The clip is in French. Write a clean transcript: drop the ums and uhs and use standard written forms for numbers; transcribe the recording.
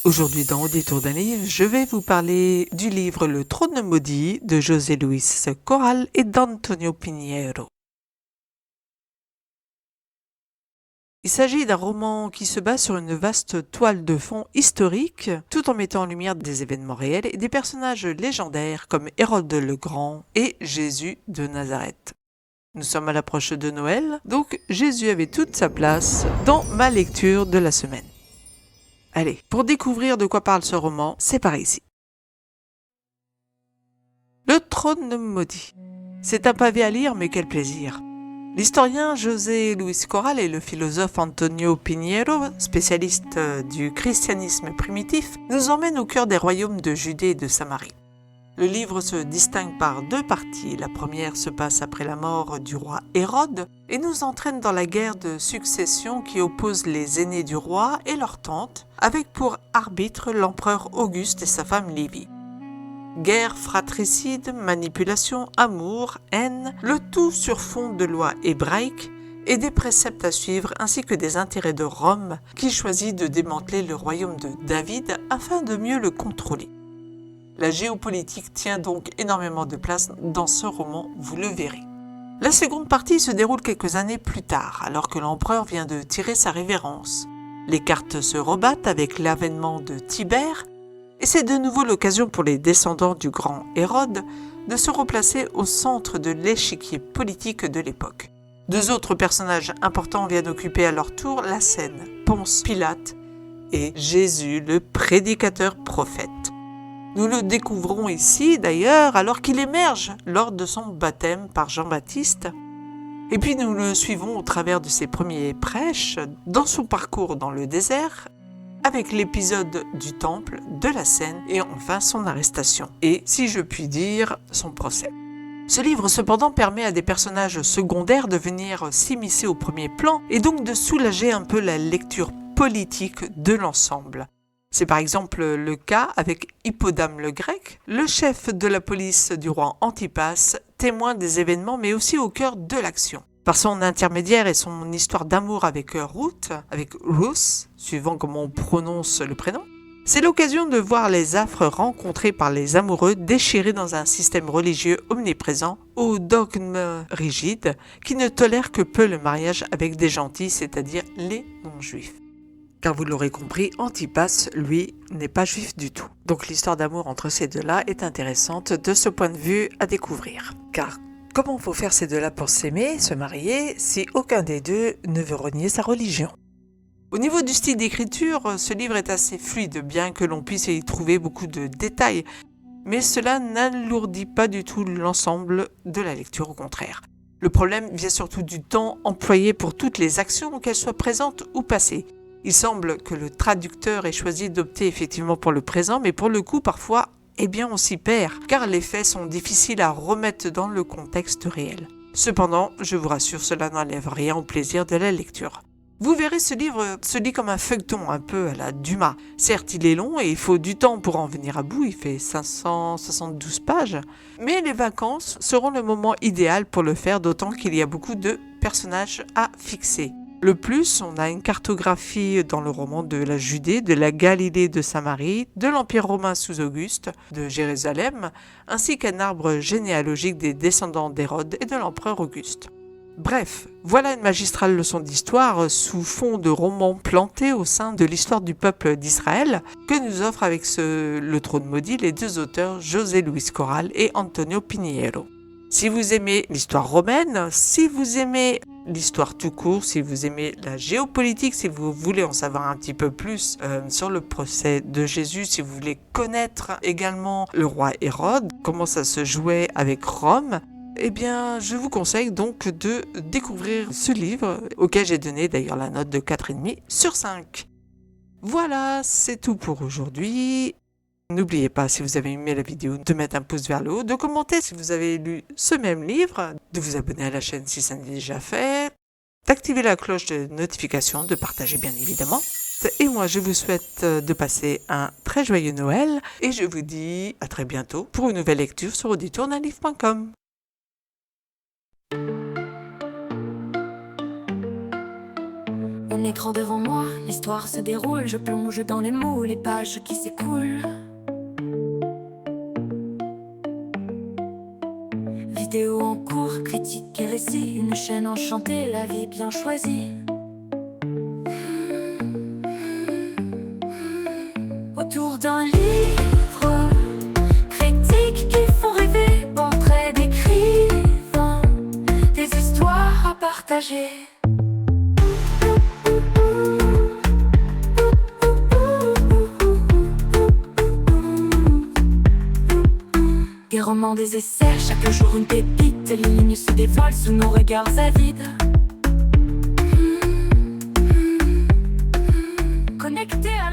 Aujourd'hui dans Au détour d'un livre, je vais vous parler du livre Le Trône maudit de José Luis Corral et d'Antonio Pinheiro. Il s'agit d'un roman qui se base sur une vaste toile de fond historique, tout en mettant en lumière des événements réels et des personnages légendaires comme Hérode le Grand et Jésus de Nazareth. Nous sommes à l'approche de Noël, donc Jésus avait toute sa place dans ma lecture de la semaine. Allez, pour découvrir de quoi parle ce roman, c'est par ici. Le Trône maudit. C'est un pavé à lire, mais quel plaisir. L'historien José Luis Corral et le philosophe Antonio Pinheiro, spécialistes du christianisme primitif, nous emmènent au cœur des royaumes de Judée et de Samarie. Le livre se distingue par deux parties. La première se passe après la mort du roi Hérode et nous entraîne dans la guerre de succession qui oppose les aînés du roi et leur tante, avec pour arbitre l'empereur Auguste et sa femme Livie. Guerre fratricide, manipulation, amour, haine, le tout sur fond de lois hébraïques et des préceptes à suivre ainsi que des intérêts de Rome qui choisit de démanteler le royaume de David afin de mieux le contrôler. La géopolitique tient donc énormément de place dans ce roman, vous le verrez. La seconde partie se déroule quelques années plus tard, alors que l'empereur vient de tirer sa révérence. Les cartes se rebattent avec l'avènement de Tibère, et c'est de nouveau l'occasion pour les descendants du grand Hérode de se replacer au centre de l'échiquier politique de l'époque. Deux autres personnages importants viennent occuper à leur tour la scène, Ponce Pilate et Jésus, le prédicateur prophète. Nous le découvrons ici d'ailleurs alors qu'il émerge lors de son baptême par Jean-Baptiste. Et puis nous le suivons au travers de ses premiers prêches, dans son parcours dans le désert, avec l'épisode du temple, de la scène et enfin son arrestation. Et, si je puis dire, son procès. Ce livre cependant permet à des personnages secondaires de venir s'immiscer au premier plan et donc de soulager un peu la lecture politique de l'ensemble. C'est par exemple le cas avec Hippodame le Grec, le chef de la police du roi Antipas, témoin des événements mais aussi au cœur de l'action. Par son intermédiaire et son histoire d'amour avec Ruth, suivant comment on prononce le prénom, c'est l'occasion de voir les affres rencontrés par les amoureux déchirés dans un système religieux omniprésent aux dogmes rigides qui ne tolèrent que peu le mariage avec des gentils, c'est-à-dire les non-juifs. Car vous l'aurez compris, Antipas, lui, n'est pas juif du tout. Donc l'histoire d'amour entre ces deux-là est intéressante de ce point de vue à découvrir. Car comment faut faire ces deux-là pour s'aimer, se marier, si aucun des deux ne veut renier sa religion? Au niveau du style d'écriture, ce livre est assez fluide, bien que l'on puisse y trouver beaucoup de détails. Mais cela n'alourdit pas du tout l'ensemble de la lecture, au contraire. Le problème vient surtout du temps employé pour toutes les actions, qu'elles soient présentes ou passées. Il semble que le traducteur ait choisi d'opter effectivement pour le présent, mais pour le coup, parfois, on s'y perd, car les faits sont difficiles à remettre dans le contexte réel. Cependant, je vous rassure, cela n'enlève rien au plaisir de la lecture. Vous verrez, ce livre se lit comme un feuilleton, un peu à la Dumas. Certes, il est long et il faut du temps pour en venir à bout, il fait 572 pages, mais les vacances seront le moment idéal pour le faire, d'autant qu'il y a beaucoup de personnages à fixer. Le plus, on a une cartographie dans le roman de la Judée, de la Galilée de Samarie, de l'Empire romain sous Auguste, de Jérusalem, ainsi qu'un arbre généalogique des descendants d'Hérode et de l'empereur Auguste. Bref, voilà une magistrale leçon d'histoire sous fond de romans plantés au sein de l'histoire du peuple d'Israël que nous offrent avec Le Trône maudit les deux auteurs José Luis Corral et Antonio Pinheiro. Si vous aimez l'histoire romaine, si vous aimez l'histoire tout court, si vous aimez la géopolitique, si vous voulez en savoir un petit peu plus sur le procès de Jésus, si vous voulez connaître également le roi Hérode, comment ça se jouait avec Rome, je vous conseille donc de découvrir ce livre, auquel j'ai donné d'ailleurs la note de 4,5 sur 5. Voilà, c'est tout pour aujourd'hui. N'oubliez pas, si vous avez aimé la vidéo, de mettre un pouce vers le haut, de commenter si vous avez lu ce même livre, de vous abonner à la chaîne si ça n'est déjà fait, d'activer la cloche de notification, de partager bien évidemment. Et moi, je vous souhaite de passer un très joyeux Noël et je vous dis à très bientôt pour une nouvelle lecture sur auditournalivre.com. When écran devant moi, l'histoire se déroule, je plonge dans les mots, les pages qui s'écoulent. Vidéo en cours, critique et récit, une chaîne enchantée, la vie bien choisie. Autour d'un livre, critiques qui font rêver, portraits d'écrivains, des histoires à partager. Des romans, des essais, chaque jour une pépite, les lignes se dévoilent sous nos regards avides. Connectés à